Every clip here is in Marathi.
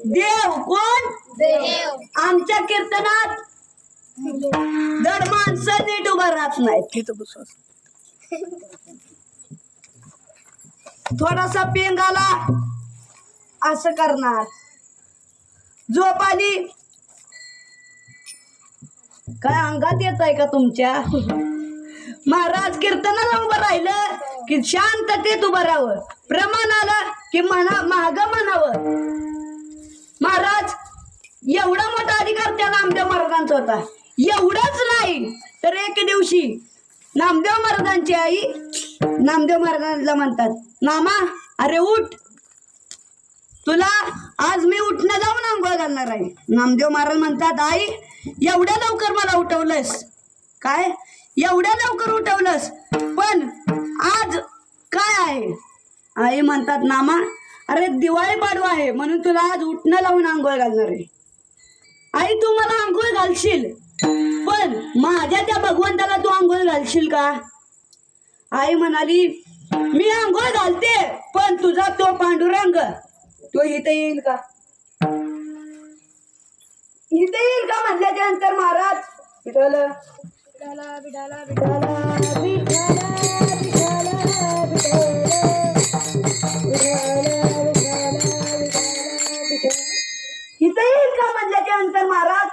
देव कोण? देव. आमच्या कीर्तनात जड माणसं नीट उभं राहत नाहीत. थोडासा पेंगाला असं करणार, झोप आली काय अंगात येत आहे का तुमच्या? महाराज कीर्तनाला उभं राहिलं की शांततेत उभं राहावं, प्रमाण आलं की महाग म्हणावं. महाराज एवढा मोठा अधिकार त्या नामदेव महाराजांचा होता. एवढंच नाही तर एक दिवशी नामदेव महाराजांची आई नामदेव महाराजांना म्हणतात, नामा अरे उठ, तुला आज मी उठणं जाऊन आंघोळ घालणार आहे. नामदेव महाराज म्हणतात, आई एवढ्या लवकर मला उठवलंस काय? एवढ्या लवकर उठवलंस, पण आज काय आहे? आई म्हणतात, नामा अरे दिवाळी पाडवा आहे म्हणून तुला आज उठणं लावून आंघोळ घालणार आहे. आई तू मला आंघोळ घालशील, पण माझ्या त्या भगवंताला तू आंघोळ घालशील का? आई म्हणाली, मी आंघोळ घालते, पण तुझा तो पांडुरंग तो इथे येईल का? इथे येईल का म्हटल्याच्या नंतर महाराज विठ्ठल विठ्ठला विठ्ठला विठ्ठला इथे येईल का म्हटल्याच्या नंतर महाराज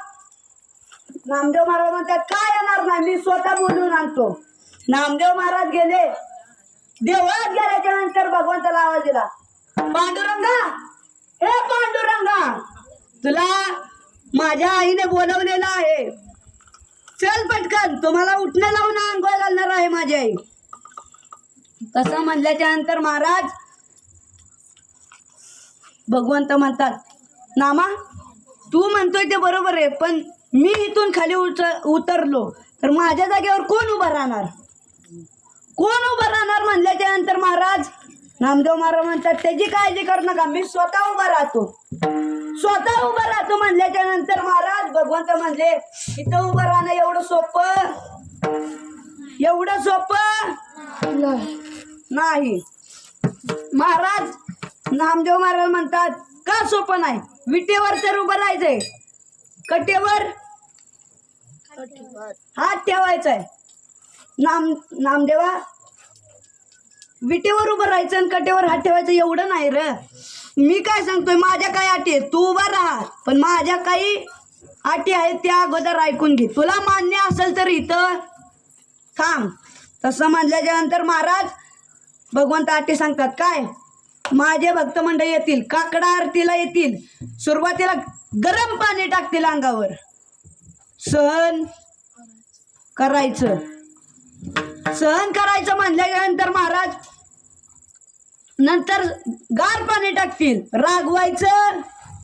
नामदेव महाराज म्हणतात, काय येणार नाही, मी स्वतः बोलून आणतो. नामदेव महाराज गेले, देवळात गेल्याच्या नंतर भगवंताला आवाज दिला, पांडुरंगा, हे पांडुरंगा, तुला माझ्या आईने बोलवलेलं आहे, चल पटकन, तुम्हाला उठणं लावून आंघोळ घालणार आहे माझी आई. तसं म्हणल्याच्या नंतर महाराज भगवंत म्हणतात, नामा तू म्हणतोय ते बरोबर आहे, पण मी इथून खाली उतरलो तर माझ्या जागेवर कोण उभं राहणार? कोण उभं राहणार म्हणल्याच्या नंतर महाराज नामदेव महाराज म्हणतात, त्याची काळजी करू नका, मी स्वतः उभा राहतो, स्वतः उभं राहतो. म्हणल्याच्या नंतर महाराज भगवंत म्हणले, इथं उभं राहणं एवढं सोपं, एवढं सोपं नाही. महाराज नामदेव महाराज म्हणतात, का सोपं नाही? विटेवर तर उभं राहायचंय, कटेवर हात ठेवायचाय. नामदेवा विटेवर उभं राहायचं आणि कटेवर हात ठेवायचं एवढं नाही र. मी काय सांगतोय, माझ्या काही अटी आहेत, तू उभा राहा, पण माझ्या काही अटी आहेत त्या अगोदर ऐकून घे. तुला मान्य असेल तर इथं थांब. तसं म्हणल्याच्या नंतर महाराज भगवंत अटी सांगतात, काय? माझे भक्त मंडळी येतील, काकडा आरतीला येतील, सुरुवातीला गरम पाणी टाकतील अंगावर, सहन करायचं. सहन करायचं म्हणल्यानंतर महाराज नंतर गार पाणी टाकतील, रागवायचं